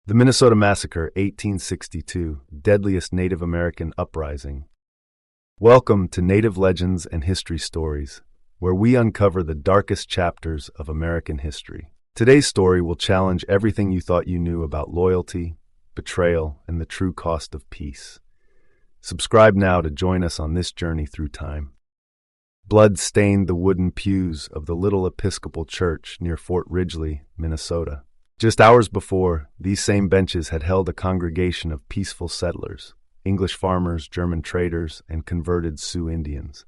The Minnesota Massacre, 1862, Deadliest Native American Uprising. Welcome to Native Legends and History Stories, where we uncover the darkest chapters of American history. Today's story will challenge everything you thought you knew about loyalty, betrayal, and the true cost of peace. Subscribe now to join us on this journey through time. Blood stained the wooden pews of the Little Episcopal Church near Fort Ridgely, Minnesota. Just hours before, these same benches had held a congregation of peaceful settlers, English farmers, German traders, and converted Sioux Indians.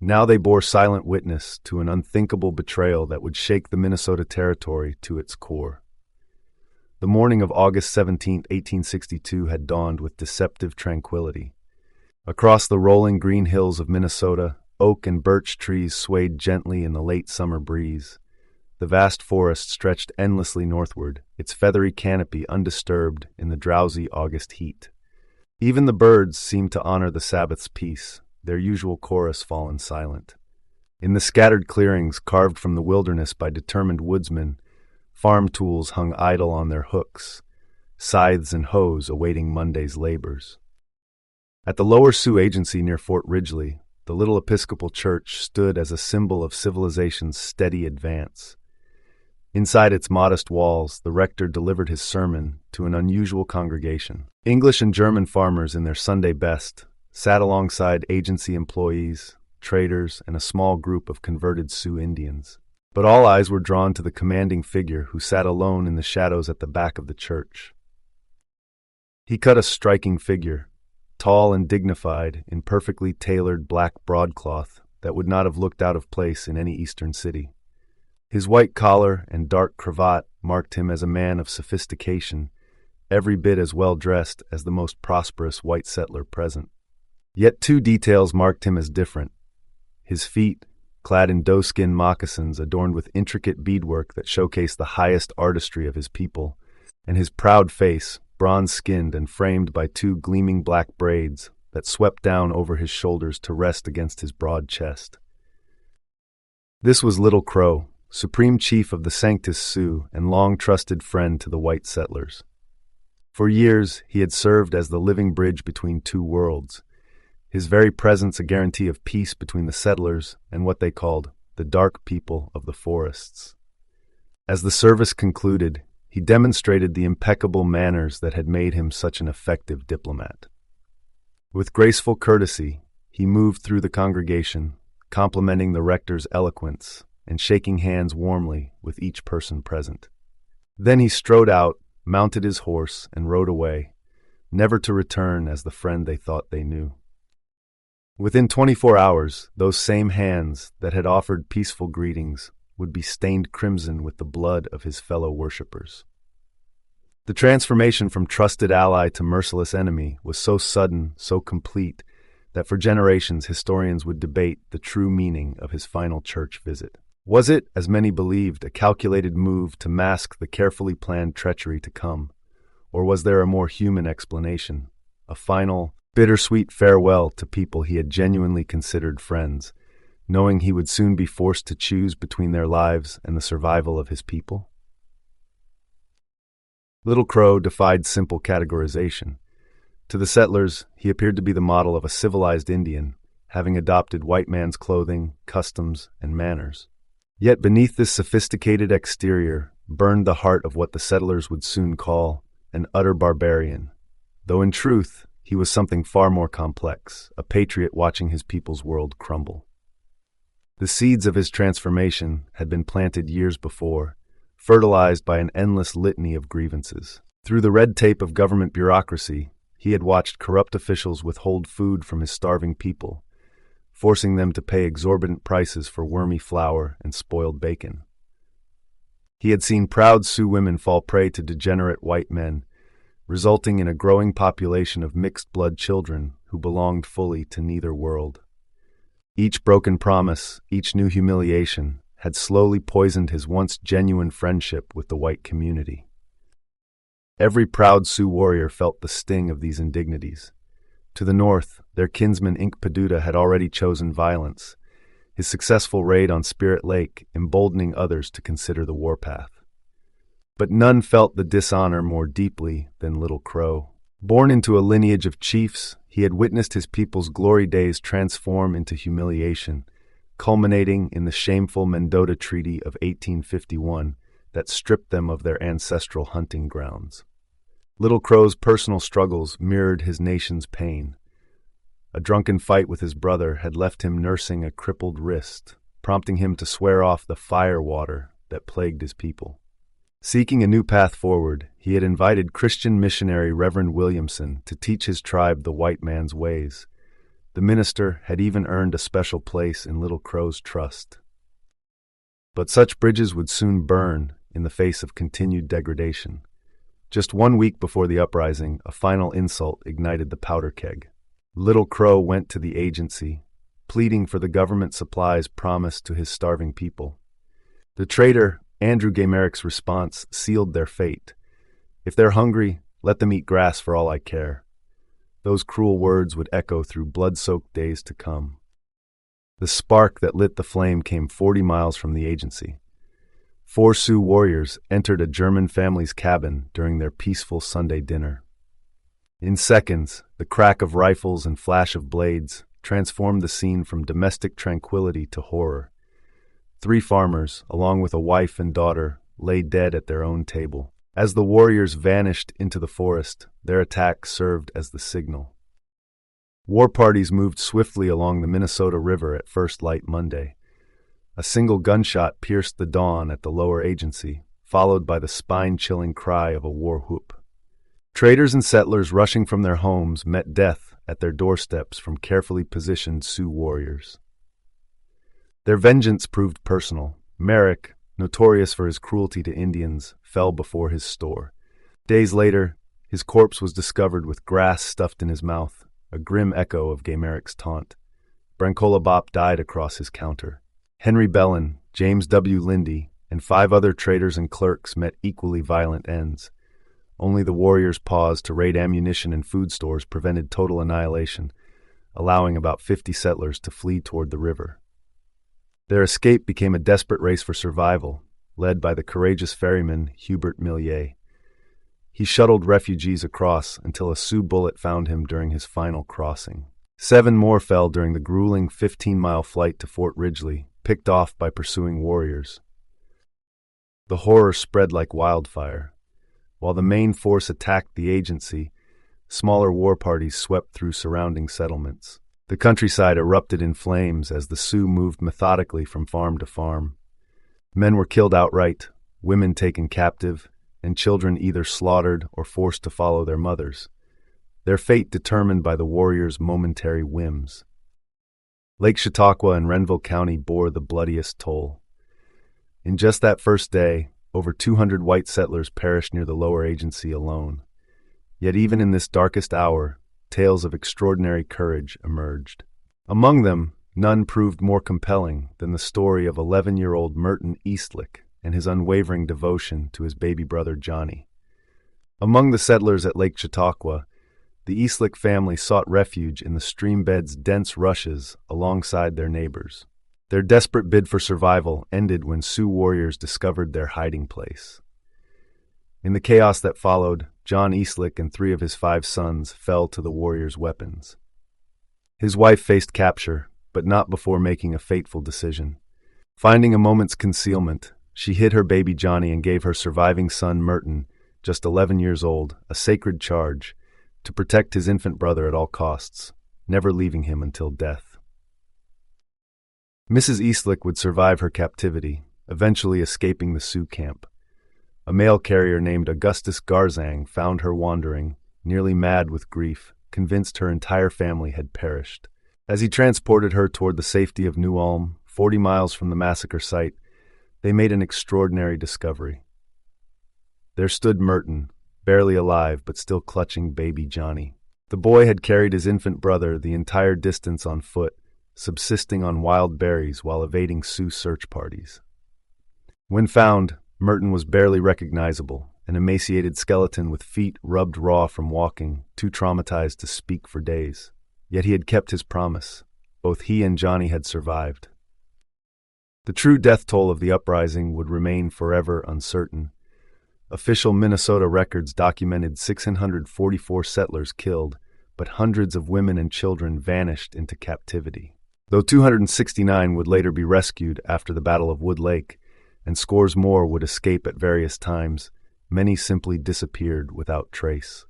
Now they bore silent witness to an unthinkable betrayal that would shake the Minnesota Territory to its core. The morning of August 17, 1862 had dawned with deceptive tranquility. Across the rolling green hills of Minnesota, oak and birch trees swayed gently in the late summer breeze. The vast forest stretched endlessly northward, its feathery canopy undisturbed in the drowsy August heat. Even the birds seemed to honor the Sabbath's peace, their usual chorus fallen silent. In the scattered clearings carved from the wilderness by determined woodsmen, farm tools hung idle on their hooks, scythes and hoes awaiting Monday's labors. At the Lower Sioux Agency near Fort Ridgely, the Little Episcopal Church stood as a symbol of civilization's steady advance. Inside its modest walls, the rector delivered his sermon to an unusual congregation. English and German farmers in their Sunday best sat alongside agency employees, traders, and a small group of converted Sioux Indians. But all eyes were drawn to the commanding figure who sat alone in the shadows at the back of the church. He cut a striking figure, tall and dignified in perfectly tailored black broadcloth that would not have looked out of place in any eastern city. His white collar and dark cravat marked him as a man of sophistication, every bit as well-dressed as the most prosperous white settler present. Yet two details marked him as different. His feet, clad in doeskin moccasins adorned with intricate beadwork that showcased the highest artistry of his people, and his proud face, bronze-skinned and framed by two gleaming black braids that swept down over his shoulders to rest against his broad chest. This was Little Crow, Supreme Chief of the Sanctus Sioux and long-trusted friend to the white settlers. For years, he had served as the living bridge between two worlds, his very presence a guarantee of peace between the settlers and what they called the dark people of the forests. As the service concluded, he demonstrated the impeccable manners that had made him such an effective diplomat. With graceful courtesy, he moved through the congregation, complimenting the rector's eloquence and shaking hands warmly with each person present. Then he strode out, mounted his horse, and rode away, never to return as the friend they thought they knew. Within 24 hours, those same hands that had offered peaceful greetings would be stained crimson with the blood of his fellow worshippers. The transformation from trusted ally to merciless enemy was so sudden, so complete, that for generations historians would debate the true meaning of his final church visit. Was it, as many believed, a calculated move to mask the carefully planned treachery to come? Or was there a more human explanation, a final, bittersweet farewell to people he had genuinely considered friends, knowing he would soon be forced to choose between their lives and the survival of his people? Little Crow defied simple categorization. To the settlers, he appeared to be the model of a civilized Indian, having adopted white man's clothing, customs, and manners. Yet beneath this sophisticated exterior burned the heart of what the settlers would soon call an utter barbarian, though in truth he was something far more complex, a patriot watching his people's world crumble. The seeds of his transformation had been planted years before, fertilized by an endless litany of grievances. Through the red tape of government bureaucracy, he had watched corrupt officials withhold food from his starving people, forcing them to pay exorbitant prices for wormy flour and spoiled bacon. He had seen proud Sioux women fall prey to degenerate white men, resulting in a growing population of mixed-blood children who belonged fully to neither world. Each broken promise, each new humiliation, had slowly poisoned his once genuine friendship with the white community. Every proud Sioux warrior felt the sting of these indignities. To the north, their kinsman Inkpaduta had already chosen violence, his successful raid on Spirit Lake emboldening others to consider the warpath. But none felt the dishonor more deeply than Little Crow. Born into a lineage of chiefs, he had witnessed his people's glory days transform into humiliation, culminating in the shameful Mendota Treaty of 1851 that stripped them of their ancestral hunting grounds. Little Crow's personal struggles mirrored his nation's pain. A drunken fight with his brother had left him nursing a crippled wrist, prompting him to swear off the fire water that plagued his people. Seeking a new path forward, he had invited Christian missionary Reverend Williamson to teach his tribe the white man's ways. The minister had even earned a special place in Little Crow's trust. But such bridges would soon burn in the face of continued degradation. Just 1 week before the uprising, a final insult ignited the powder keg. Little Crow went to the agency, pleading for the government supplies promised to his starving people. The traitor Andrew Gaymerick's response sealed their fate. "If they're hungry, let them eat grass for all I care." Those cruel words would echo through blood-soaked days to come. The spark that lit the flame came 40 miles from the agency. 4 Sioux warriors entered a German family's cabin during their peaceful Sunday dinner. In seconds, the crack of rifles and flash of blades transformed the scene from domestic tranquility to horror. 3 farmers, along with a wife and daughter, lay dead at their own table. As the warriors vanished into the forest, their attack served as the signal. War parties moved swiftly along the Minnesota River at first light Monday. A single gunshot pierced the dawn at the lower agency, followed by the spine-chilling cry of a war whoop. Traders and settlers rushing from their homes met death at their doorsteps from carefully positioned Sioux warriors. Their vengeance proved personal. Merrick, notorious for his cruelty to Indians, fell before his store. Days later, his corpse was discovered with grass stuffed in his mouth, a grim echo of Gaymerick's taunt. Brancola Bop died across his counter. Henry Bellin, James W. Lindy, and 5 other traders and clerks met equally violent ends. Only the warriors' pause to raid ammunition and food stores prevented total annihilation, allowing about 50 settlers to flee toward the river. Their escape became a desperate race for survival, led by the courageous ferryman Hubert Millier. He shuttled refugees across until a Sioux bullet found him during his final crossing. 7 more fell during the grueling 15-mile flight to Fort Ridgely, picked off by pursuing warriors. The horror spread like wildfire. While the main force attacked the agency, smaller war parties swept through surrounding settlements. The countryside erupted in flames as the Sioux moved methodically from farm to farm. Men were killed outright, women taken captive, and children either slaughtered or forced to follow their mothers, their fate determined by the warriors' momentary whims. Lake Chautauqua and Renville County bore the bloodiest toll. In just that first day, over 200 white settlers perished near the lower agency alone. Yet even in this darkest hour, tales of extraordinary courage emerged. Among them, none proved more compelling than the story of 11-year-old Merton Eastlick and his unwavering devotion to his baby brother Johnny. Among the settlers at Lake Chautauqua, the Eastlick family sought refuge in the stream bed's dense rushes alongside their neighbors. Their desperate bid for survival ended when Sioux warriors discovered their hiding place. In the chaos that followed, John Eastlick and 3 of his 5 sons fell to the warriors' weapons. His wife faced capture, but not before making a fateful decision. Finding a moment's concealment, she hid her baby Johnny and gave her surviving son Merton, just 11 years old, a sacred charge to protect his infant brother at all costs, never leaving him until death. Mrs. Eastlick would survive her captivity, eventually escaping the Sioux camp. A mail carrier named Augustus Garzang found her wandering, nearly mad with grief, convinced her entire family had perished. As he transported her toward the safety of New Ulm, 40 miles from the massacre site, they made an extraordinary discovery. There stood Merton, barely alive but still clutching baby Johnny. The boy had carried his infant brother the entire distance on foot, subsisting on wild berries while evading Sioux search parties. When found, Merton was barely recognizable, an emaciated skeleton with feet rubbed raw from walking, too traumatized to speak for days. Yet he had kept his promise. Both he and Johnny had survived. The true death toll of the uprising would remain forever uncertain. Official Minnesota records documented 644 settlers killed, but hundreds of women and children vanished into captivity. Though 269 would later be rescued after the Battle of Wood Lake, and scores more would escape at various times, many simply disappeared without trace.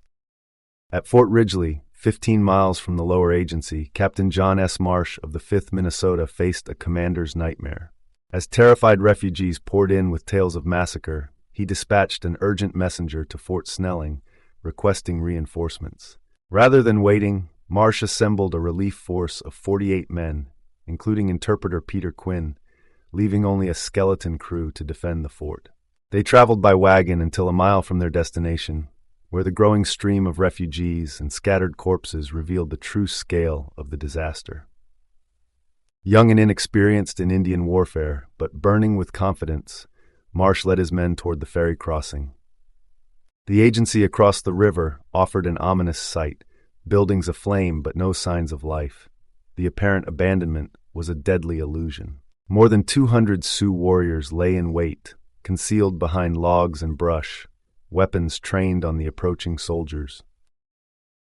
At Fort Ridgely, 15 miles from the lower agency, Captain John S. Marsh of the 5th Minnesota faced a commander's nightmare. As terrified refugees poured in with tales of massacre, he dispatched an urgent messenger to Fort Snelling, requesting reinforcements. Rather than waiting, Marsh assembled a relief force of 48 men, including interpreter Peter Quinn, leaving only a skeleton crew to defend the fort. They traveled by wagon until a mile from their destination, where the growing stream of refugees and scattered corpses revealed the true scale of the disaster. Young and inexperienced in Indian warfare, but burning with confidence, Marsh led his men toward the ferry crossing. The agency across the river offered an ominous sight, buildings aflame but no signs of life. The apparent abandonment was a deadly illusion. More than 200 Sioux warriors lay in wait, concealed behind logs and brush, weapons trained on the approaching soldiers.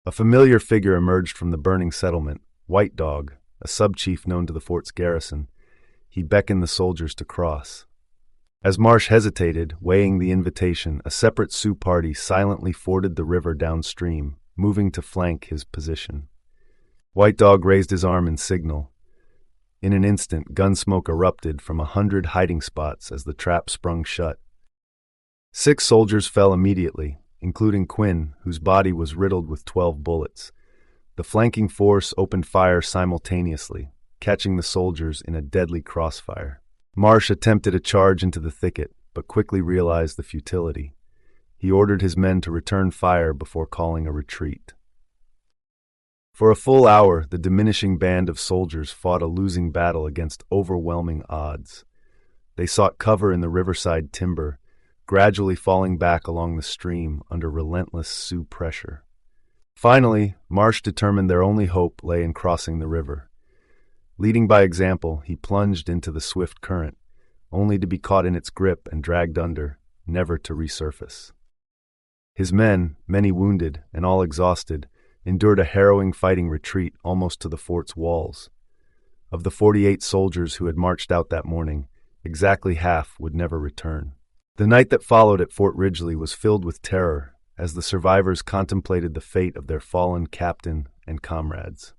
A familiar figure emerged from the burning settlement, White Dog, a sub-chief known to the fort's garrison. He beckoned the soldiers to cross. As Marsh hesitated, weighing the invitation, a separate Sioux party silently forded the river downstream, moving to flank his position. White Dog raised his arm in signal. In an instant, gun smoke erupted from 100 hiding spots as the trap sprung shut. 6 soldiers fell immediately, including Quinn, whose body was riddled with 12 bullets. The flanking force opened fire simultaneously, catching the soldiers in a deadly crossfire. Marsh attempted a charge into the thicket, but quickly realized the futility. He ordered his men to return fire before calling a retreat. For a full hour, the diminishing band of soldiers fought a losing battle against overwhelming odds. They sought cover in the riverside timber, gradually falling back along the stream under relentless Sioux pressure. Finally, Marsh determined their only hope lay in crossing the river. Leading by example, he plunged into the swift current, only to be caught in its grip and dragged under, never to resurface. His men, many wounded and all exhausted, endured a harrowing fighting retreat almost to the fort's walls. Of the 48 soldiers who had marched out that morning, exactly half would never return. The night that followed at Fort Ridgely was filled with terror as the survivors contemplated the fate of their fallen captain and comrades.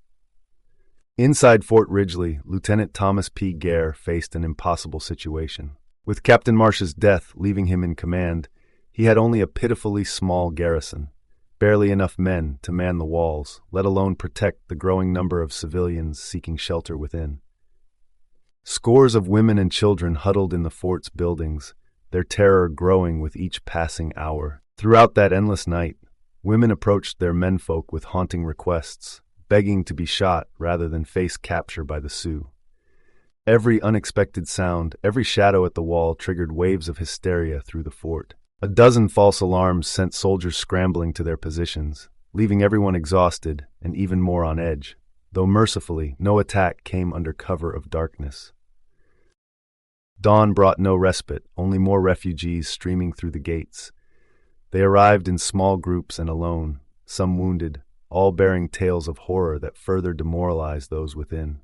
Inside Fort Ridgely, Lieutenant Thomas P. Gare faced an impossible situation. With Captain Marsh's death leaving him in command, he had only a pitifully small garrison, barely enough men to man the walls, let alone protect the growing number of civilians seeking shelter within. Scores of women and children huddled in the fort's buildings, their terror growing with each passing hour. Throughout that endless night, women approached their menfolk with haunting requests, begging to be shot rather than face capture by the Sioux. Every unexpected sound, every shadow at the wall triggered waves of hysteria through the fort. A dozen false alarms sent soldiers scrambling to their positions, leaving everyone exhausted and even more on edge, though mercifully no attack came under cover of darkness. Dawn brought no respite, only more refugees streaming through the gates. They arrived in small groups and alone, some wounded, all bearing tales of horror that further demoralized those within.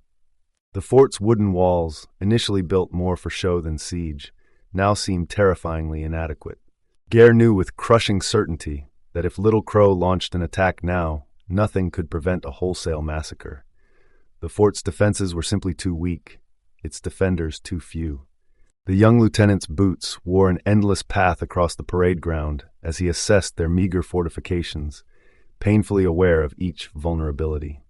The fort's wooden walls, initially built more for show than siege, now seemed terrifyingly inadequate. Gare knew with crushing certainty that if Little Crow launched an attack now, nothing could prevent a wholesale massacre. The fort's defenses were simply too weak, its defenders too few. The young lieutenant's boots wore an endless path across the parade ground as he assessed their meager fortifications, painfully aware of each vulnerability.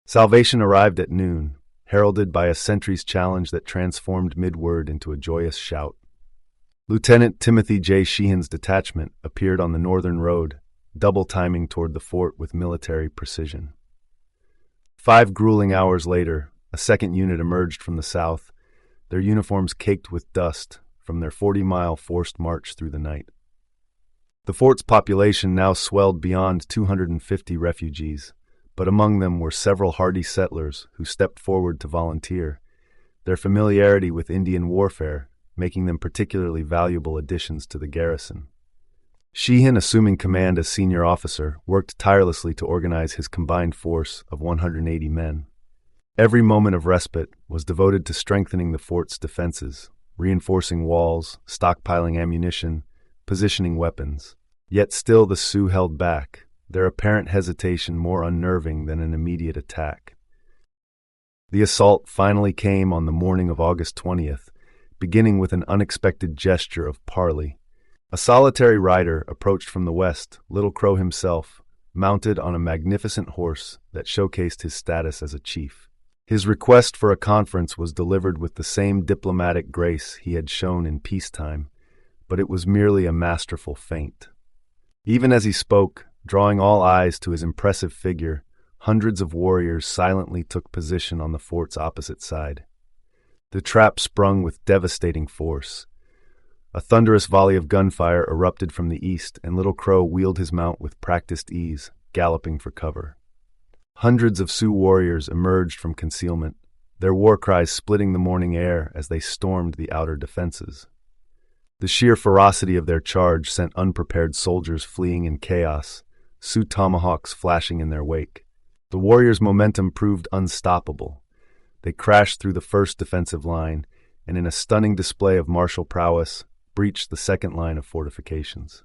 Salvation arrived at noon, heralded by a sentry's challenge that transformed mid-word into a joyous shout. Lieutenant Timothy J. Sheehan's detachment appeared on the northern road, double-timing toward the fort with military precision. 5 grueling hours later, a second unit emerged from the south, their uniforms caked with dust from their 40-mile forced march through the night. The fort's population now swelled beyond 250 refugees, but among them were several hardy settlers who stepped forward to volunteer. Their familiarity with Indian warfare, making them particularly valuable additions to the garrison. Sheehan, assuming command as senior officer, worked tirelessly to organize his combined force of 180 men. Every moment of respite was devoted to strengthening the fort's defenses, reinforcing walls, stockpiling ammunition, positioning weapons. Yet still the Sioux held back, their apparent hesitation more unnerving than an immediate attack. The assault finally came on the morning of August 20th, beginning with an unexpected gesture of parley. A solitary rider approached from the west, Little Crow himself, mounted on a magnificent horse that showcased his status as a chief. His request for a conference was delivered with the same diplomatic grace he had shown in peacetime, but it was merely a masterful feint. Even as he spoke, drawing all eyes to his impressive figure, hundreds of warriors silently took position on the fort's opposite side. The trap sprung with devastating force. A thunderous volley of gunfire erupted from the east, and Little Crow wheeled his mount with practiced ease, galloping for cover. Hundreds of Sioux warriors emerged from concealment, their war cries splitting the morning air as they stormed the outer defenses. The sheer ferocity of their charge sent unprepared soldiers fleeing in chaos, Sioux tomahawks flashing in their wake. The warriors' momentum proved unstoppable. They crashed through the first defensive line, and in a stunning display of martial prowess, breached the second line of fortifications.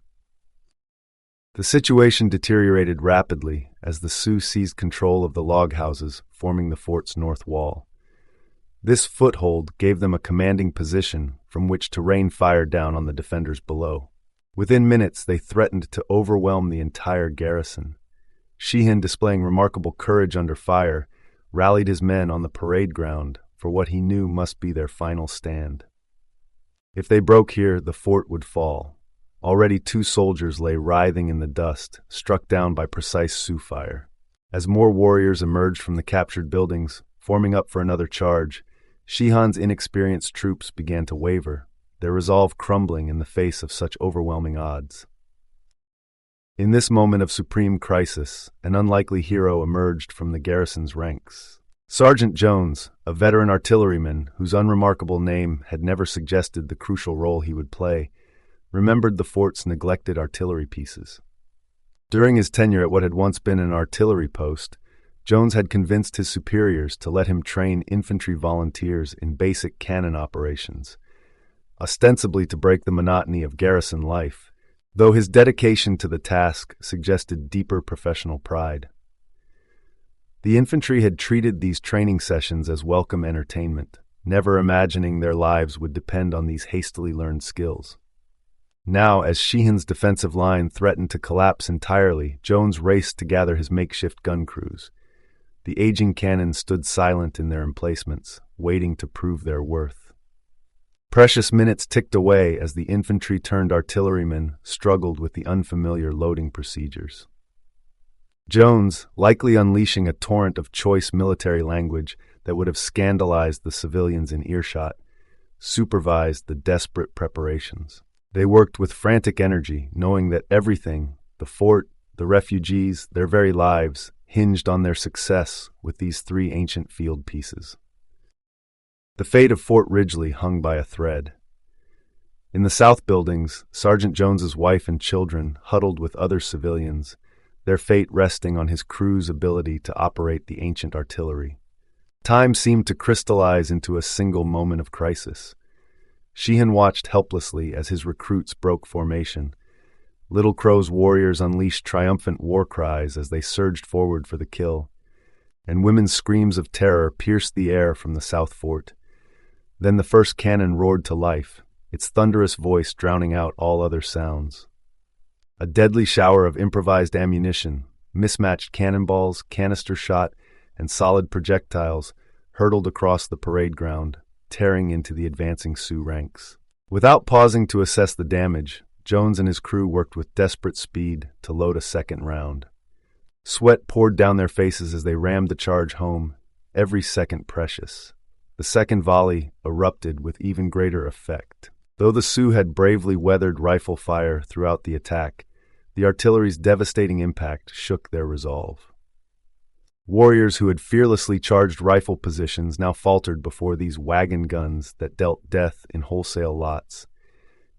The situation deteriorated rapidly as the Sioux seized control of the log houses forming the fort's north wall. This foothold gave them a commanding position from which to rain fire down on the defenders below. Within minutes, they threatened to overwhelm the entire garrison. Sheehan, displaying remarkable courage under fire, rallied his men on the parade ground for what he knew must be their final stand. If they broke here, the fort would fall. Already 2 soldiers lay writhing in the dust, struck down by precise Sioux fire. As more warriors emerged from the captured buildings, forming up for another charge, Sheehan's inexperienced troops began to waver, their resolve crumbling in the face of such overwhelming odds. In this moment of supreme crisis, an unlikely hero emerged from the garrison's ranks. Sergeant Jones, a veteran artilleryman whose unremarkable name had never suggested the crucial role he would play, remembered the fort's neglected artillery pieces. During his tenure at what had once been an artillery post, Jones had convinced his superiors to let him train infantry volunteers in basic cannon operations, ostensibly to break the monotony of garrison life, though his dedication to the task suggested deeper professional pride. The infantry had treated these training sessions as welcome entertainment, never imagining their lives would depend on these hastily learned skills. Now, as Sheehan's defensive line threatened to collapse entirely, Jones raced to gather his makeshift gun crews. The aging cannons stood silent in their emplacements, waiting to prove their worth. Precious minutes ticked away as the infantry-turned-artillerymen struggled with the unfamiliar loading procedures. Jones, likely unleashing a torrent of choice military language that would have scandalized the civilians in earshot, supervised the desperate preparations. They worked with frantic energy, knowing that everything, the fort, the refugees, their very lives, hinged on their success with these 3 ancient field pieces. The fate of Fort Ridgely hung by a thread. In the south buildings, Sergeant Jones's wife and children huddled with other civilians, their fate resting on his crew's ability to operate the ancient artillery. Time seemed to crystallize into a single moment of crisis. Sheehan watched helplessly as his recruits broke formation. Little Crow's warriors unleashed triumphant war cries as they surged forward for the kill, and women's screams of terror pierced the air from the south fort. Then the first cannon roared to life, its thunderous voice drowning out all other sounds. A deadly shower of improvised ammunition, mismatched cannonballs, canister shot, and solid projectiles hurtled across the parade ground, tearing into the advancing Sioux ranks. Without pausing to assess the damage, Jones and his crew worked with desperate speed to load a second round. Sweat poured down their faces as they rammed the charge home, every second precious. The second volley erupted with even greater effect. Though the Sioux had bravely weathered rifle fire throughout the attack, the artillery's devastating impact shook their resolve. Warriors who had fearlessly charged rifle positions now faltered before these wagon guns that dealt death in wholesale lots.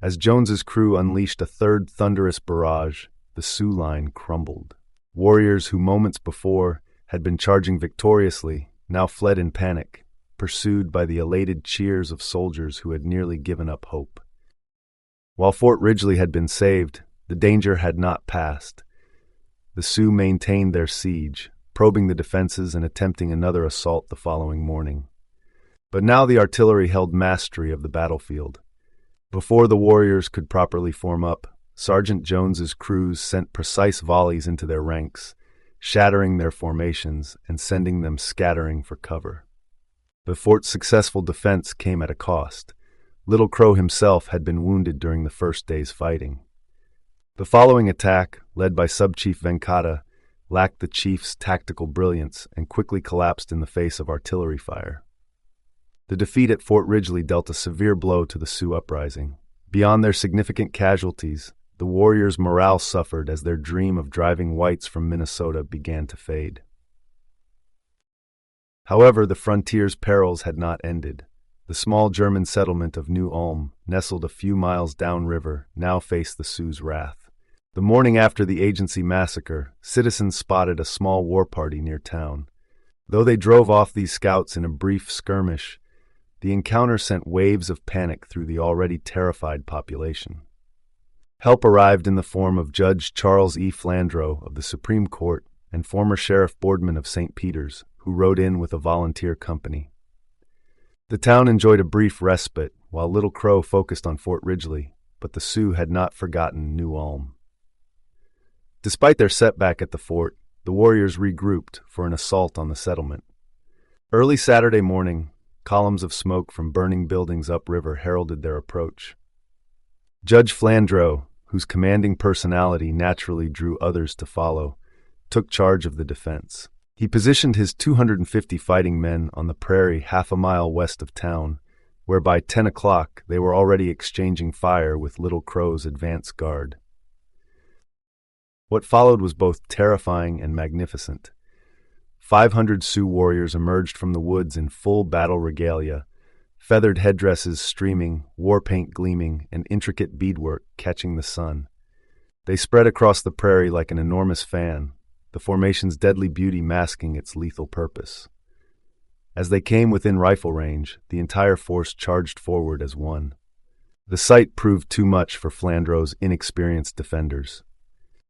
As Jones's crew unleashed a third thunderous barrage, the Sioux line crumbled. Warriors who moments before had been charging victoriously now fled in panic, pursued by the elated cheers of soldiers who had nearly given up hope. While Fort Ridgely had been saved, the danger had not passed. The Sioux maintained their siege, probing the defenses and attempting another assault the following morning. But now the artillery held mastery of the battlefield. Before the warriors could properly form up, Sergeant Jones's crews sent precise volleys into their ranks, shattering their formations and sending them scattering for cover. The fort's successful defense came at a cost. Little Crow himself had been wounded during the first day's fighting. The following attack, led by Sub-Chief Venkata, lacked the chief's tactical brilliance and quickly collapsed in the face of artillery fire. The defeat at Fort Ridgely dealt a severe blow to the Sioux uprising. Beyond their significant casualties, the warriors' morale suffered as their dream of driving whites from Minnesota began to fade. However, the frontier's perils had not ended. The small German settlement of New Ulm, nestled a few miles downriver, now faced the Sioux's wrath. The morning after the agency massacre, citizens spotted a small war party near town. Though they drove off these scouts in a brief skirmish, the encounter sent waves of panic through the already terrified population. Help arrived in the form of Judge Charles E. Flandreau of the Supreme Court and former Sheriff Boardman of St. Peter's, who rode in with a volunteer company. The town enjoyed a brief respite while Little Crow focused on Fort Ridgely, but the Sioux had not forgotten New Ulm. Despite their setback at the fort, the warriors regrouped for an assault on the settlement. Early Saturday morning, columns of smoke from burning buildings upriver heralded their approach. Judge Flandreau, whose commanding personality naturally drew others to follow, took charge of the defense. He positioned his 250 fighting men on the prairie half a mile west of town, where by 10 o'clock they were already exchanging fire with Little Crow's advance guard. What followed was both terrifying and magnificent. 500 Sioux warriors emerged from the woods in full battle regalia, feathered headdresses streaming, war paint gleaming, and intricate beadwork catching the sun. They spread across the prairie like an enormous fan, the formation's deadly beauty masking its lethal purpose. As they came within rifle range, the entire force charged forward as one. The sight proved too much for Flandreau's inexperienced defenders.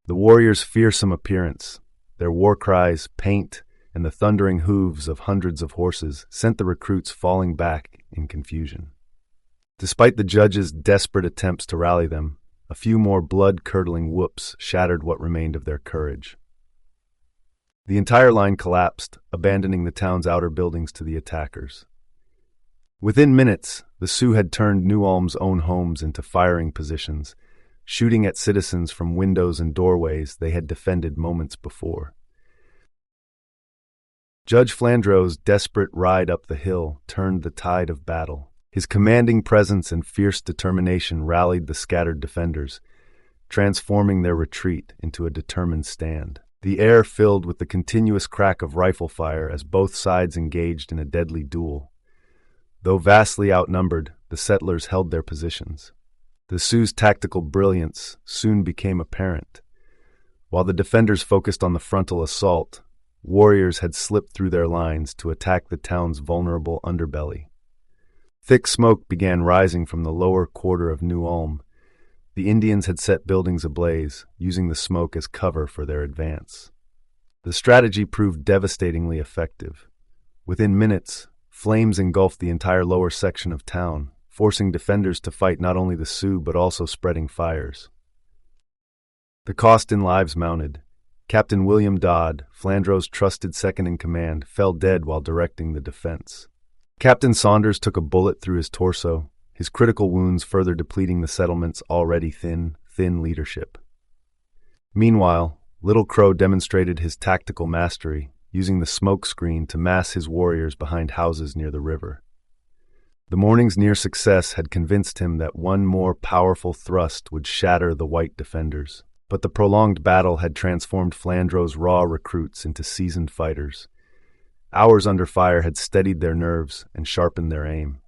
The warriors' fearsome appearance, their war cries, paint, and the thundering hooves of hundreds of horses sent the recruits falling back in confusion. Despite the judge's desperate attempts to rally them, a few more blood-curdling whoops shattered what remained of their courage. The entire line collapsed, abandoning the town's outer buildings to the attackers. Within minutes, the Sioux had turned New Ulm's own homes into firing positions, shooting at citizens from windows and doorways they had defended moments before. Judge Flandreau's desperate ride up the hill turned the tide of battle. His commanding presence and fierce determination rallied the scattered defenders, transforming their retreat into a determined stand. The air filled with the continuous crack of rifle fire as both sides engaged in a deadly duel. Though vastly outnumbered, the settlers held their positions. The Sioux's tactical brilliance soon became apparent. While the defenders focused on the frontal assault, warriors had slipped through their lines to attack the town's vulnerable underbelly. Thick smoke began rising from the lower quarter of New Ulm. The Indians had set buildings ablaze, using the smoke as cover for their advance. The strategy proved devastatingly effective. Within minutes, flames engulfed the entire lower section of town, forcing defenders to fight not only the Sioux but also spreading fires. The cost in lives mounted. Captain William Dodd, Flandreau's trusted second-in-command, fell dead while directing the defense. Captain Saunders took a bullet through his torso, his critical wounds further depleting the settlement's already thin leadership. Meanwhile, Little Crow demonstrated his tactical mastery, using the smoke screen to mass his warriors behind houses near the river. The morning's near success had convinced him that one more powerful thrust would shatter the white defenders. But the prolonged battle had transformed Flandreau's raw recruits into seasoned fighters. Hours under fire had steadied their nerves and sharpened their aim.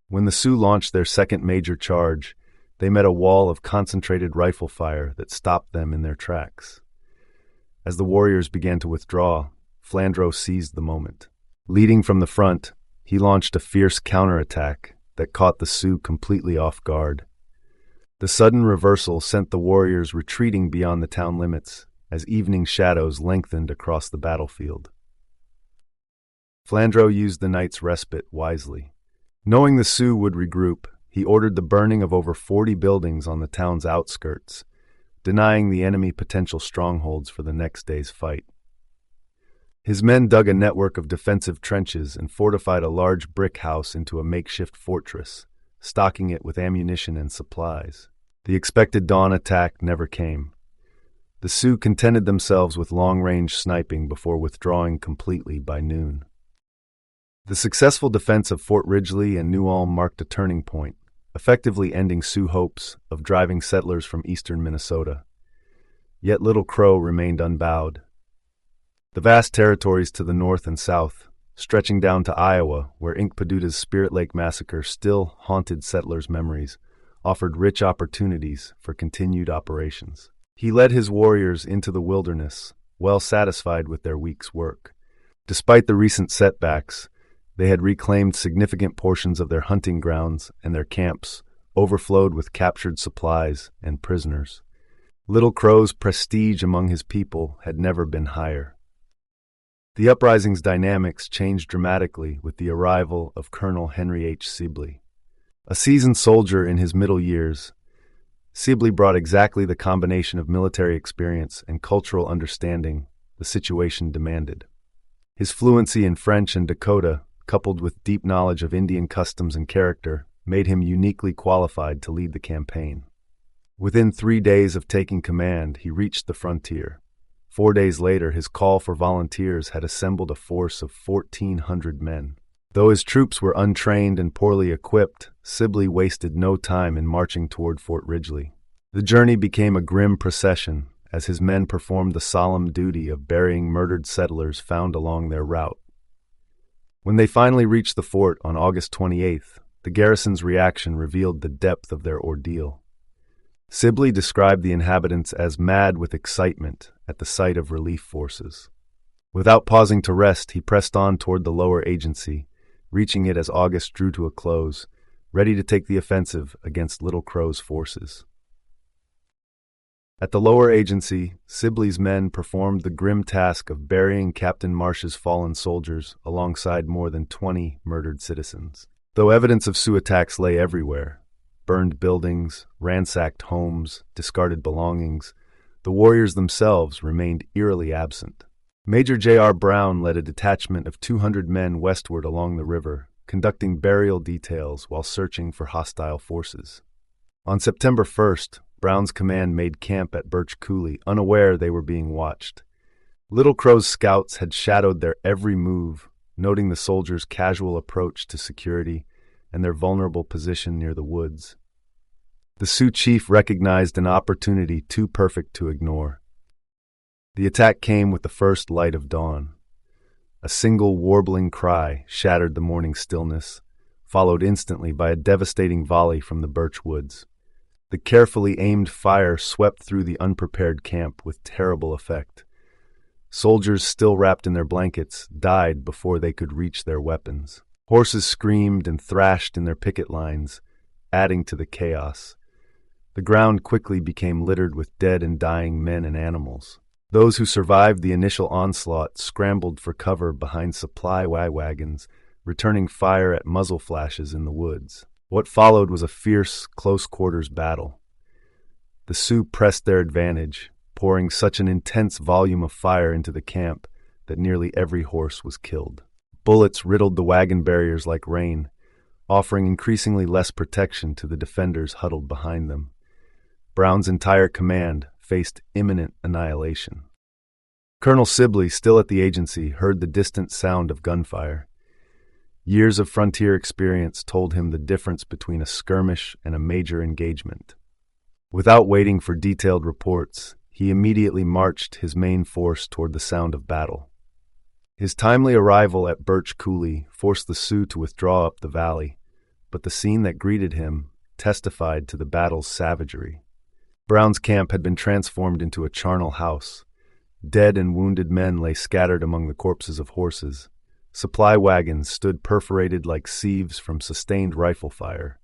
When the Sioux launched their second major charge, they met a wall of concentrated rifle fire that stopped them in their tracks. As the warriors began to withdraw, Flandreau seized the moment. Leading from the front, he launched a fierce counterattack that caught the Sioux completely off guard. The sudden reversal sent the warriors retreating beyond the town limits as evening shadows lengthened across the battlefield. Flandreau used the night's respite wisely. Knowing the Sioux would regroup, he ordered the burning of over 40 buildings on the town's outskirts, denying the enemy potential strongholds for the next day's fight. His men dug a network of defensive trenches and fortified a large brick house into a makeshift fortress, stocking it with ammunition and supplies. The expected dawn attack never came. The Sioux contented themselves with long-range sniping before withdrawing completely by noon. The successful defense of Fort Ridgely and New Ulm marked a turning point, effectively ending Sioux hopes of driving settlers from eastern Minnesota. Yet Little Crow remained unbowed. The vast territories to the north and south, stretching down to Iowa, where Inkpaduta's Spirit Lake Massacre still haunted settlers' memories, offered rich opportunities for continued operations. He led his warriors into the wilderness, well satisfied with their week's work. Despite the recent setbacks, they had reclaimed significant portions of their hunting grounds, and their camps overflowed with captured supplies and prisoners. Little Crow's prestige among his people had never been higher. The uprising's dynamics changed dramatically with the arrival of Colonel Henry H. Sibley. A seasoned soldier in his middle years, Sibley brought exactly the combination of military experience and cultural understanding the situation demanded. His fluency in French and Dakota, coupled with deep knowledge of Indian customs and character, made him uniquely qualified to lead the campaign. Within 3 days of taking command, he reached the frontier. 4 days later, his call for volunteers had assembled a force of 1,400 men. Though his troops were untrained and poorly equipped, Sibley wasted no time in marching toward Fort Ridgely. The journey became a grim procession as his men performed the solemn duty of burying murdered settlers found along their route. When they finally reached the fort on August 28th, the garrison's reaction revealed the depth of their ordeal. Sibley described the inhabitants as mad with excitement at the sight of relief forces. Without pausing to rest, he pressed on toward the lower agency, reaching it as August drew to a close, ready to take the offensive against Little Crow's forces. At the lower agency, Sibley's men performed the grim task of burying Captain Marsh's fallen soldiers alongside more than 20 murdered citizens. Though evidence of Sioux attacks lay everywhere, burned buildings, ransacked homes, discarded belongings, the warriors themselves remained eerily absent. Major J.R. Brown led a detachment of 200 men westward along the river, conducting burial details while searching for hostile forces. On September 1st, Brown's command made camp at Birch, Coulee, unaware they were being watched. Little Crow's scouts had shadowed their every move, noting the soldiers' casual approach to security and their vulnerable position near the woods. The Sioux chief recognized an opportunity too perfect to ignore. The attack came with the first light of dawn. A single warbling cry shattered the morning stillness, followed instantly by a devastating volley from the birch woods. The carefully aimed fire swept through the unprepared camp with terrible effect. Soldiers still wrapped in their blankets died before they could reach their weapons. Horses screamed and thrashed in their picket lines, adding to the chaos. The ground quickly became littered with dead and dying men and animals. Those who survived the initial onslaught scrambled for cover behind supply wagons, returning fire at muzzle flashes in the woods. What followed was a fierce, close-quarters battle. The Sioux pressed their advantage, pouring such an intense volume of fire into the camp that nearly every horse was killed. Bullets riddled the wagon barriers like rain, offering increasingly less protection to the defenders huddled behind them. Brown's entire command faced imminent annihilation. Colonel Sibley, still at the agency, heard the distant sound of gunfire. Years of frontier experience told him the difference between a skirmish and a major engagement. Without waiting for detailed reports, he immediately marched his main force toward the sound of battle. His timely arrival at Birch, Coulee forced the Sioux to withdraw up the valley, but the scene that greeted him testified to the battle's savagery. Brown's camp had been transformed into a charnel house. Dead and wounded men lay scattered among the corpses of horses. Supply wagons stood perforated like sieves from sustained rifle fire.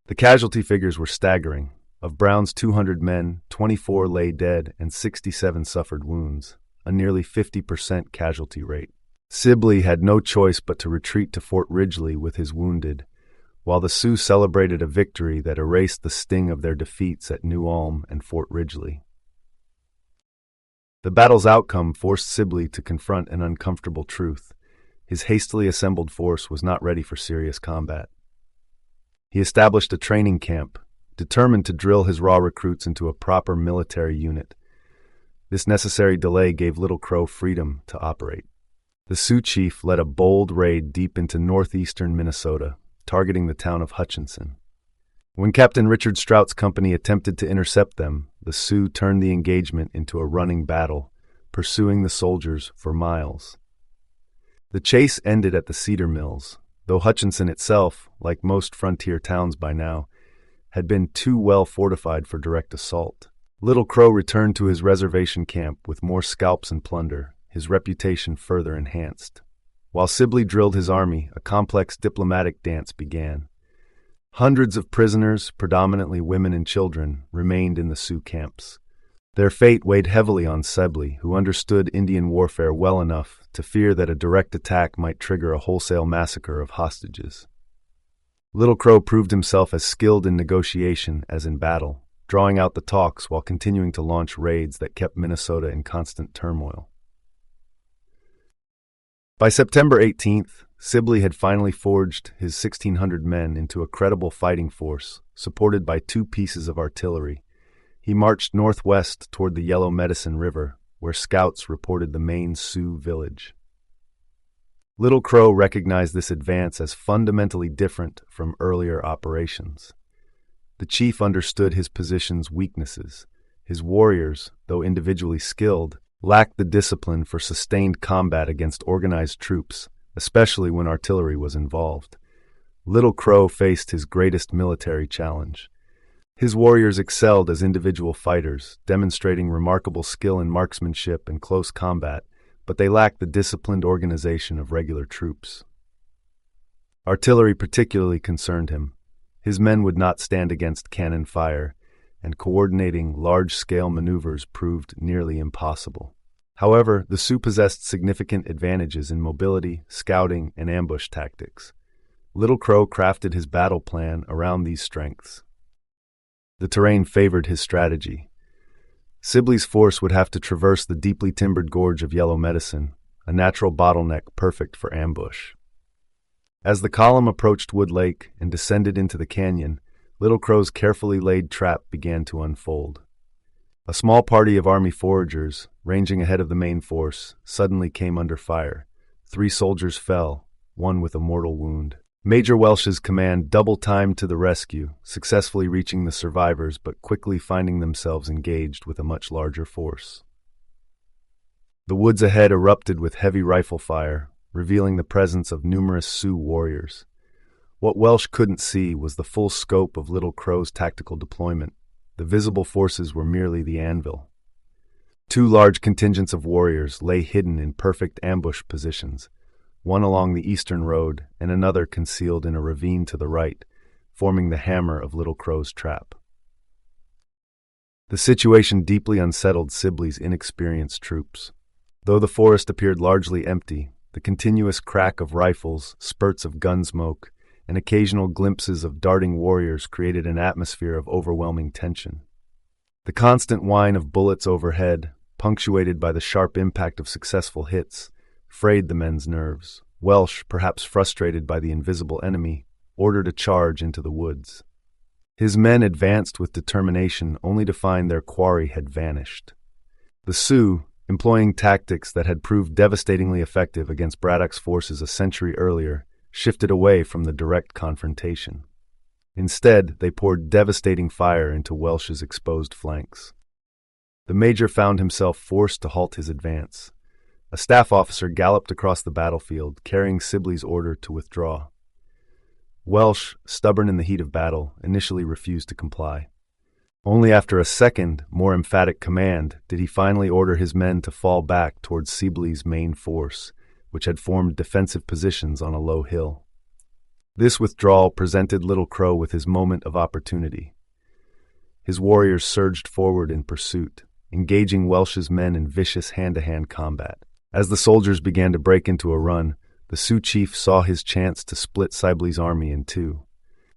The casualty figures were staggering. Of Brown's 200 men, 24 lay dead and 67 suffered wounds, a nearly 50% casualty rate. Sibley had no choice but to retreat to Fort Ridgely with his wounded, while the Sioux celebrated a victory that erased the sting of their defeats at New Ulm and Fort Ridgely. The battle's outcome forced Sibley to confront an uncomfortable truth. His hastily assembled force was not ready for serious combat. He established a training camp, determined to drill his raw recruits into a proper military unit. This necessary delay gave Little Crow freedom to operate. The Sioux chief led a bold raid deep into northeastern Minnesota, targeting the town of Hutchinson. When Captain Richard Strout's company attempted to intercept them, the Sioux turned the engagement into a running battle, pursuing the soldiers for miles. The chase ended at the cedar mills, though Hutchinson itself, like most frontier towns by now, had been too well fortified for direct assault. Little Crow returned to his reservation camp with more scalps and plunder, his reputation further enhanced. While Sibley drilled his army, a complex diplomatic dance began. Hundreds of prisoners, predominantly women and children, remained in the Sioux camps. Their fate weighed heavily on Sibley, who understood Indian warfare well enough to fear that a direct attack might trigger a wholesale massacre of hostages. Little Crow proved himself as skilled in negotiation as in battle, drawing out the talks while continuing to launch raids that kept Minnesota in constant turmoil. By September 18th, Sibley had finally forged his 1,600 men into a credible fighting force, supported by 2 pieces of artillery. He marched northwest toward the Yellow Medicine River, where scouts reported the main Sioux village. Little Crow recognized this advance as fundamentally different from earlier operations. The chief understood his position's weaknesses. His warriors, though individually skilled, lacked the discipline for sustained combat against organized troops, especially when artillery was involved. Little Crow faced his greatest military challenge. His warriors excelled as individual fighters, demonstrating remarkable skill in marksmanship and close combat, but they lacked the disciplined organization of regular troops. Artillery particularly concerned him. His men would not stand against cannon fire, and coordinating large-scale maneuvers proved nearly impossible. However, the Sioux possessed significant advantages in mobility, scouting, and ambush tactics. Little Crow crafted his battle plan around these strengths. The terrain favored his strategy. Sibley's force would have to traverse the deeply timbered gorge of Yellow Medicine, a natural bottleneck perfect for ambush. As the column approached Wood Lake and descended into the canyon, Little Crow's carefully laid trap began to unfold. A small party of Army foragers, ranging ahead of the main force, suddenly came under fire. 3 soldiers fell, one with a mortal wound. Major Welsh's command double-timed to the rescue, successfully reaching the survivors but quickly finding themselves engaged with a much larger force. The woods ahead erupted with heavy rifle fire, revealing the presence of numerous Sioux warriors. What Welsh couldn't see was the full scope of Little Crow's tactical deployment. The visible forces were merely the anvil. 2 large contingents of warriors lay hidden in perfect ambush positions, one along the eastern road and another concealed in a ravine to the right, forming the hammer of Little Crow's trap. The situation deeply unsettled Sibley's inexperienced troops. Though the forest appeared largely empty, the continuous crack of rifles, spurts of gun smoke, and occasional glimpses of darting warriors created an atmosphere of overwhelming tension. The constant whine of bullets overhead, punctuated by the sharp impact of successful hits, frayed the men's nerves. Welsh, perhaps frustrated by the invisible enemy, ordered a charge into the woods. His men advanced with determination only to find their quarry had vanished. The Sioux, employing tactics that had proved devastatingly effective against Braddock's forces a century earlier, shifted away from the direct confrontation. Instead, they poured devastating fire into Welsh's exposed flanks. The major found himself forced to halt his advance. A staff officer galloped across the battlefield, carrying Sibley's order to withdraw. Welsh, stubborn in the heat of battle, initially refused to comply. Only after a second, more emphatic command did he finally order his men to fall back towards Sibley's main force, which had formed defensive positions on a low hill. This withdrawal presented Little Crow with his moment of opportunity. His warriors surged forward in pursuit, engaging Welsh's men in vicious hand-to-hand combat. As the soldiers began to break into a run, the Sioux chief saw his chance to split Sibley's army in two.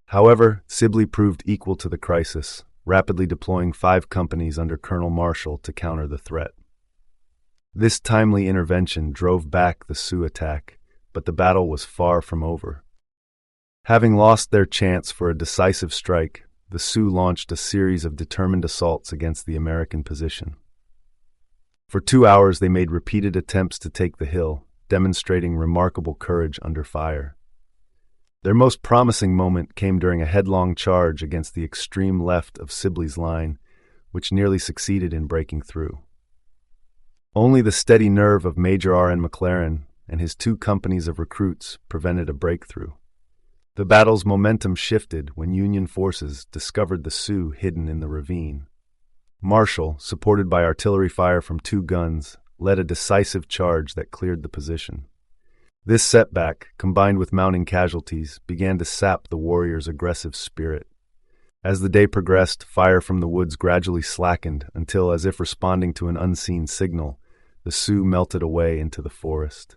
However, Sibley proved equal to the crisis, rapidly deploying 5 companies under Colonel Marshall to counter the threat. This timely intervention drove back the Sioux attack, but the battle was far from over. Having lost their chance for a decisive strike, the Sioux launched a series of determined assaults against the American position. For 2 hours they made repeated attempts to take the hill, demonstrating remarkable courage under fire. Their most promising moment came during a headlong charge against the extreme left of Sibley's line, which nearly succeeded in breaking through. Only the steady nerve of Major R. N. McLaren and his 2 companies of recruits prevented a breakthrough. The battle's momentum shifted when Union forces discovered the Sioux hidden in the ravine. Marshall, supported by artillery fire from 2 guns, led a decisive charge that cleared the position. This setback, combined with mounting casualties, began to sap the warriors' aggressive spirit. As the day progressed, fire from the woods gradually slackened until, as if responding to an unseen signal, the Sioux melted away into the forest.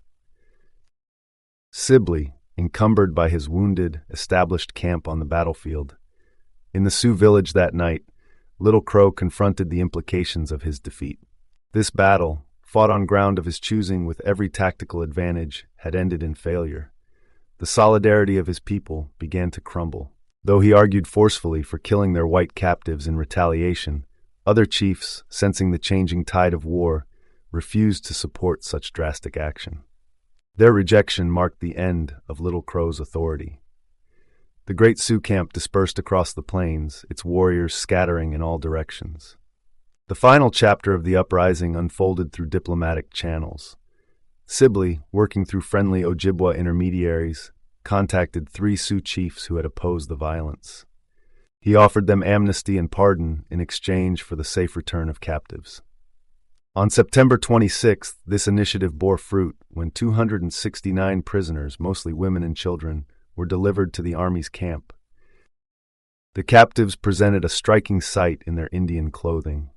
Sibley, encumbered by his wounded, established camp on the battlefield. In the Sioux village that night, Little Crow confronted the implications of his defeat. This battle, fought on ground of his choosing with every tactical advantage, had ended in failure. The solidarity of his people began to crumble. Though he argued forcefully for killing their white captives in retaliation, other chiefs, sensing the changing tide of war, refused to support such drastic action. Their rejection marked the end of Little Crow's authority. The great Sioux camp dispersed across the plains, its warriors scattering in all directions. The final chapter of the uprising unfolded through diplomatic channels. Sibley, working through friendly Ojibwa intermediaries, contacted 3 Sioux chiefs who had opposed the violence. He offered them amnesty and pardon in exchange for the safe return of captives. On September 26th, this initiative bore fruit when 269 prisoners, mostly women and children, were delivered to the Army's camp. The captives presented a striking sight in their Indian clothing.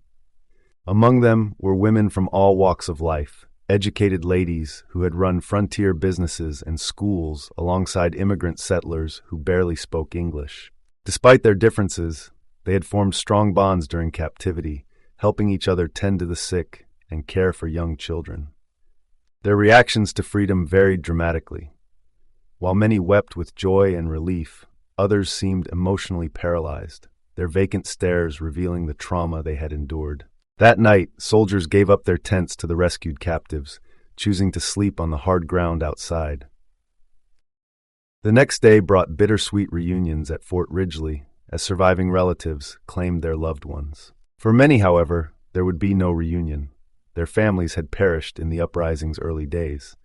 Among them were women from all walks of life, educated ladies who had run frontier businesses and schools alongside immigrant settlers who barely spoke English. Despite their differences, they had formed strong bonds during captivity, helping each other tend to the sick and care for young children. Their reactions to freedom varied dramatically. While many wept with joy and relief, others seemed emotionally paralyzed, their vacant stares revealing the trauma they had endured. That night, soldiers gave up their tents to the rescued captives, choosing to sleep on the hard ground outside. The next day brought bittersweet reunions at Fort Ridgely as surviving relatives claimed their loved ones. For many, however, there would be no reunion. Their families had perished in the uprising's early days.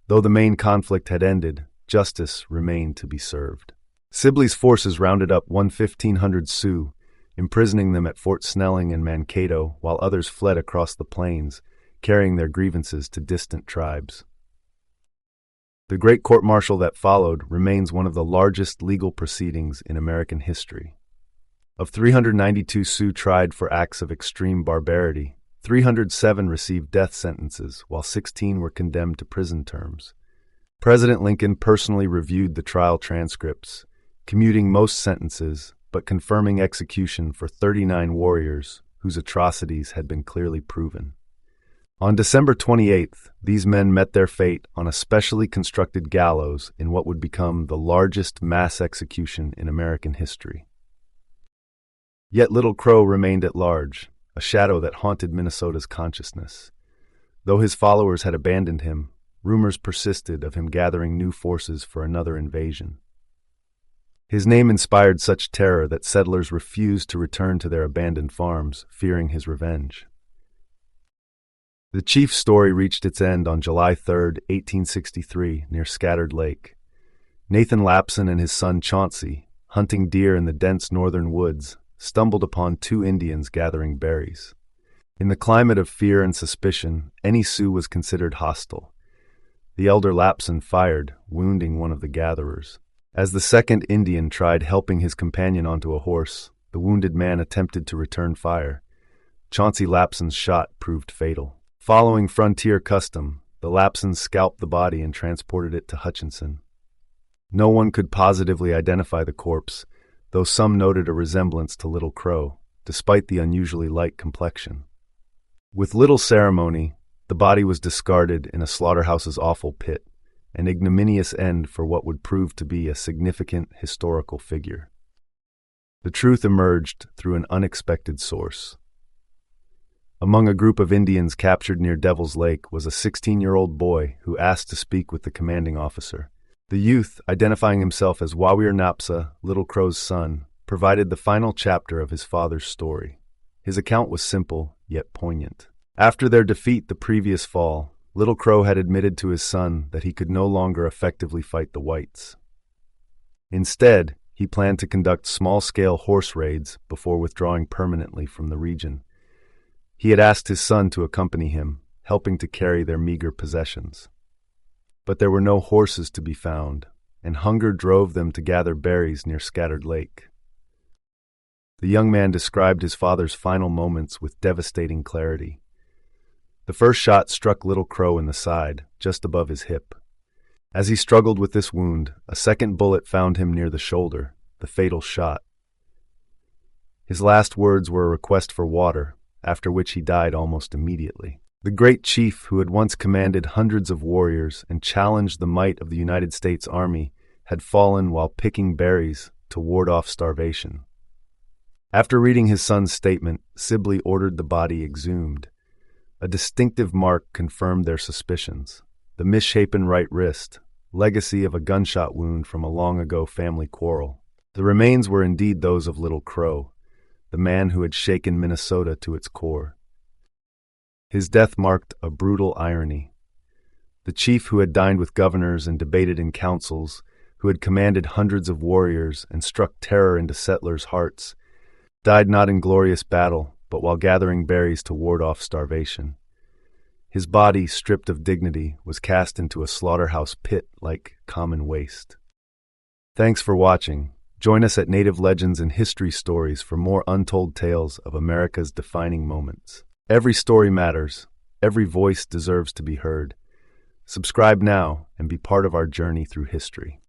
Though the main conflict had ended, justice remained to be served. Sibley's forces rounded up 1,500 Sioux, imprisoning them at Fort Snelling and Mankato, while others fled across the plains, carrying their grievances to distant tribes. The great court-martial that followed remains one of the largest legal proceedings in American history. Of 392 Sioux tried for acts of extreme barbarity, 307 received death sentences, while 16 were condemned to prison terms. President Lincoln personally reviewed the trial transcripts, commuting most sentences, but confirming execution for 39 warriors whose atrocities had been clearly proven. On December 28th, these men met their fate on a specially constructed gallows in what would become the largest mass execution in American history. Yet Little Crow remained at large, a shadow that haunted Minnesota's consciousness. Though his followers had abandoned him, rumors persisted of him gathering new forces for another invasion. His name inspired such terror that settlers refused to return to their abandoned farms, fearing his revenge. The chief's story reached its end on July 3, 1863, near Scattered Lake. Nathan Lapson and his son Chauncey, hunting deer in the dense northern woods, stumbled upon two Indians gathering berries. In the climate of fear and suspicion, any Sioux was considered hostile. The elder Lapson fired, wounding one of the gatherers. As the second Indian tried helping his companion onto a horse, the wounded man attempted to return fire. Chauncey Lapson's shot proved fatal. Following frontier custom, the Lapsons scalped the body and transported it to Hutchinson. No one could positively identify the corpse, though some noted a resemblance to Little Crow, despite the unusually light complexion. With little ceremony, the body was discarded in a slaughterhouse's awful pit, an ignominious end for what would prove to be a significant historical figure. The truth emerged through an unexpected source. Among a group of Indians captured near Devil's Lake was a 16-year-old boy who asked to speak with the commanding officer. The youth, identifying himself as Wawir Napsa, Little Crow's son, provided the final chapter of his father's story. His account was simple, yet poignant. After their defeat the previous fall, Little Crow had admitted to his son that he could no longer effectively fight the whites. Instead, he planned to conduct small-scale horse raids before withdrawing permanently from the region. He had asked his son to accompany him, helping to carry their meager possessions. But there were no horses to be found, and hunger drove them to gather berries near Scattered Lake. The young man described his father's final moments with devastating clarity. The first shot struck Little Crow in the side, just above his hip. As he struggled with this wound, a second bullet found him near the shoulder, the fatal shot. His last words were a request for water, after which he died almost immediately. The great chief who had once commanded hundreds of warriors and challenged the might of the United States Army had fallen while picking berries to ward off starvation. After reading his son's statement, Sibley ordered the body exhumed. A distinctive mark confirmed their suspicions: the misshapen right wrist, legacy of a gunshot wound from a long-ago family quarrel. The remains were indeed those of Little Crow, the man who had shaken Minnesota to its core. His death marked a brutal irony. The chief who had dined with governors and debated in councils, who had commanded hundreds of warriors and struck terror into settlers' hearts, died not in glorious battle, but while gathering berries to ward off starvation. His body, stripped of dignity, was cast into a slaughterhouse pit like common waste. Thanks for watching. Join us at Native Legends and History Stories for more untold tales of America's defining moments. Every story matters. Every voice deserves to be heard. Subscribe now and be part of our journey through history.